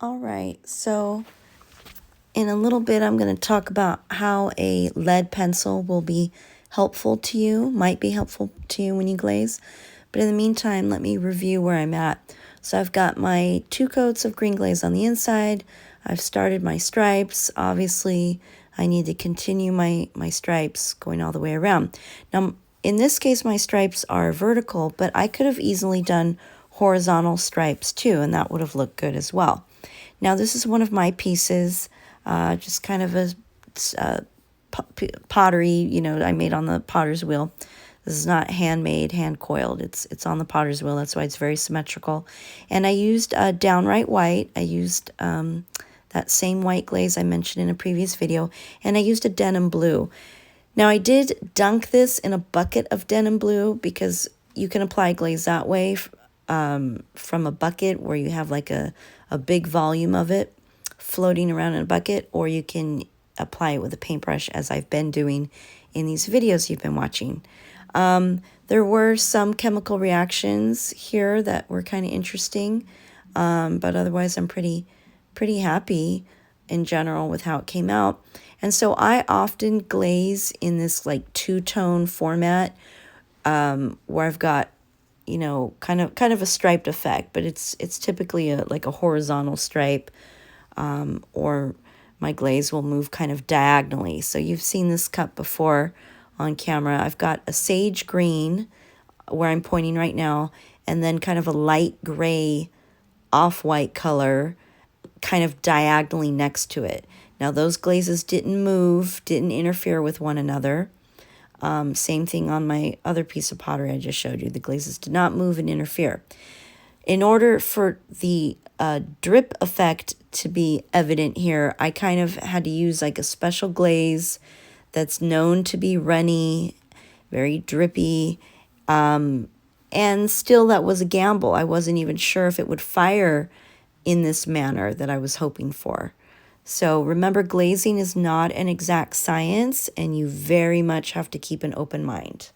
All right, so in a little bit, I'm going to talk about how a lead pencil will be helpful to you, might be helpful to you when you glaze. But in the meantime, let me review where I'm at. So I've got my 2 coats of green glaze on the inside. I've started my stripes. Obviously, I need to continue my stripes going all the way around. Now, in this case, my stripes are vertical, but I could have easily done horizontal stripes too, and that would have looked good as well. Now, this is one of my pieces, just kind of a pottery, I made on the potter's wheel. This is not handmade, hand coiled. It's on the potter's wheel. That's why it's very symmetrical. And I used downright white. I used that same white glaze I mentioned in a previous video, and I used a denim blue. Now, I did dunk this in a bucket of denim blue because you can apply glaze that way from a bucket where you have like a big volume of it floating around in a bucket, or you can apply it with a paintbrush as I've been doing in these videos you've been watching. There were some chemical reactions here that were kind of interesting, but otherwise I'm pretty happy in general with how it came out. And so I often glaze in this like 2-tone format, where I've got, kind of a striped effect, but it's typically like a horizontal stripe, or my glaze will move kind of diagonally. So you've seen this cut before on camera. I've got a sage green where I'm pointing right now, and then kind of a light gray off-white color kind of diagonally next to it. Now those glazes didn't move, didn't interfere with one another. Same thing on my other piece of pottery I just showed you. The glazes did not move and interfere. In order for the drip effect to be evident here, I kind of had to use like a special glaze that's known to be runny, very drippy, and still that was a gamble. I wasn't even sure if it would fire in this manner that I was hoping for. So remember, glazing is not an exact science, and you very much have to keep an open mind.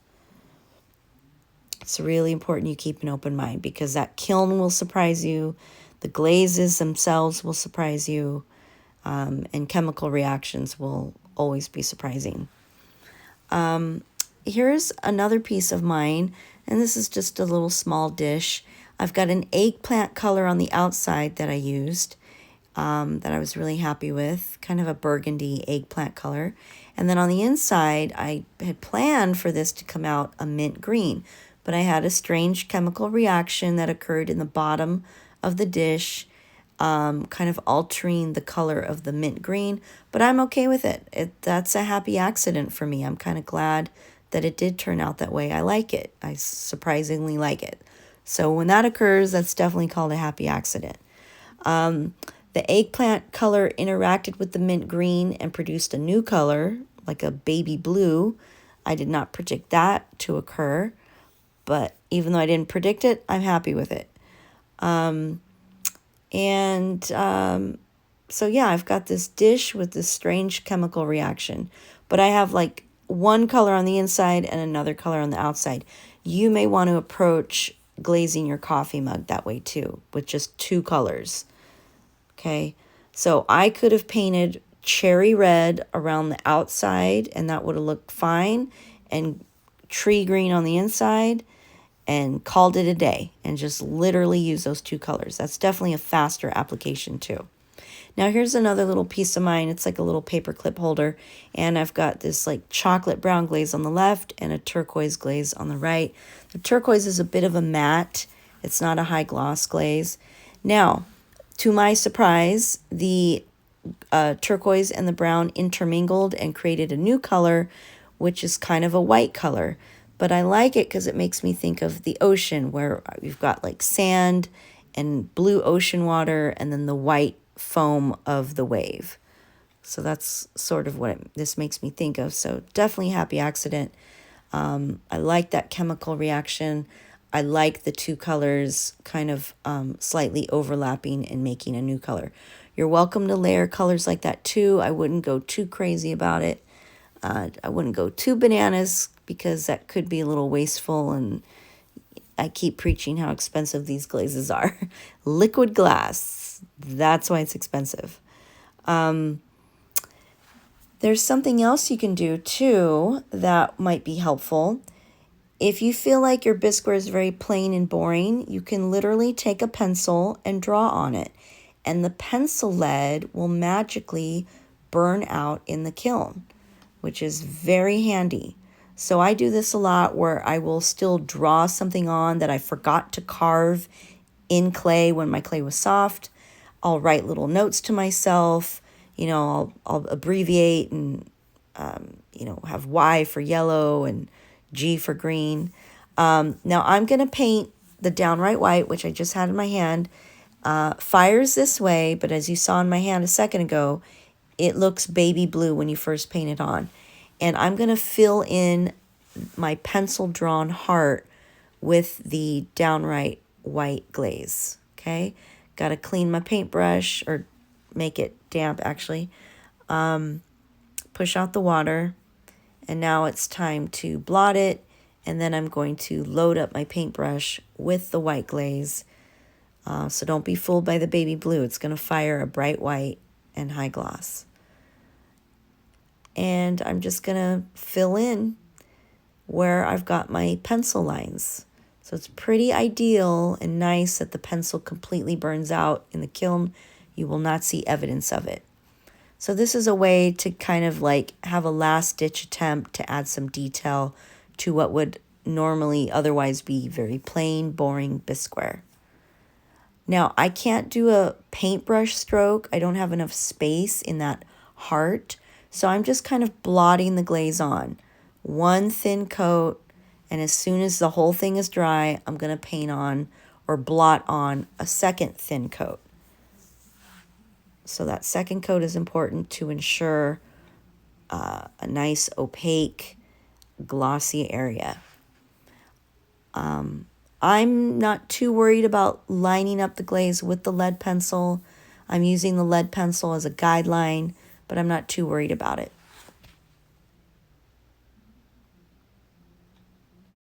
It's really important you keep an open mind because that kiln will surprise you, the glazes themselves will surprise you, and chemical reactions will always be surprising. Here's another piece of mine, and this is just a little small dish. I've got an eggplant color on the outside that I used, that I was really happy with, kind of a burgundy eggplant color. And then on the inside, I had planned for this to come out a mint green, but I had a strange chemical reaction that occurred in the bottom of the dish, kind of altering the color of the mint green, but I'm okay with it. That's a happy accident for me. I'm kind of glad that it did turn out that way. I like it. I surprisingly like it. So when that occurs, that's definitely called a happy accident. The eggplant color interacted with the mint green and produced a new color, like a baby blue. I did not predict that to occur, but even though I didn't predict it, I'm happy with it. So yeah, I've got this dish with this strange chemical reaction, but I have like one color on the inside and another color on the outside. You may want to approach glazing your coffee mug that way too, with just 2 colors. Okay, so I could have painted cherry red around the outside and that would have looked fine, and tree green on the inside, and called it a day and just literally use those 2 colors. That's definitely a faster application too. Now here's another little piece of mine. It's like a little paper clip holder, and I've got this like chocolate brown glaze on the left and a turquoise glaze on the right. The turquoise is a bit of a matte. It's not a high gloss glaze. Now, to my surprise, the turquoise and the brown intermingled and created a new color, which is kind of a white color. But I like it because it makes me think of the ocean, where you've got like sand and blue ocean water and then the white foam of the wave. So that's sort of what this makes me think of. So definitely happy accident. I like that chemical reaction. I like the 2 colors kind of slightly overlapping and making a new color. You're welcome to layer colors like that too. I wouldn't go too crazy about it. I wouldn't go too bananas because that could be a little wasteful and I keep preaching how expensive these glazes are. Liquid glass, that's why it's expensive. There's something else you can do too that might be helpful. If you feel like your bisqueware is very plain and boring, you can literally take a pencil and draw on it. And the pencil lead will magically burn out in the kiln, which is very handy. So I do this a lot where I will still draw something on that I forgot to carve in clay when my clay was soft. I'll write little notes to myself. I'll abbreviate and, have Y for yellow and G for green. Now I'm going to paint the downright white, which I just had in my hand. Fires this way, but as you saw in my hand a second ago, it looks baby blue when you first paint it on. And I'm going to fill in my pencil drawn heart with the downright white glaze. Okay, got to clean my paintbrush, or make it damp actually. Push out the water, and now it's time to blot it, and then I'm going to load up my paintbrush with the white glaze. So don't be fooled by the baby blue. It's going to fire a bright white and high gloss. And I'm just going to fill in where I've got my pencil lines. So it's pretty ideal and nice that the pencil completely burns out in the kiln. You will not see evidence of it. So this is a way to kind of like have a last ditch attempt to add some detail to what would normally otherwise be very plain, boring bisqueware. Now, I can't do a paintbrush stroke. I don't have enough space in that heart. So I'm just kind of blotting the glaze on. One thin coat, and as soon as the whole thing is dry, I'm going to paint on or blot on a second thin coat. So that second coat is important to ensure a nice opaque, glossy area. I'm not too worried about lining up the glaze with the lead pencil. I'm using the lead pencil as a guideline, but I'm not too worried about it.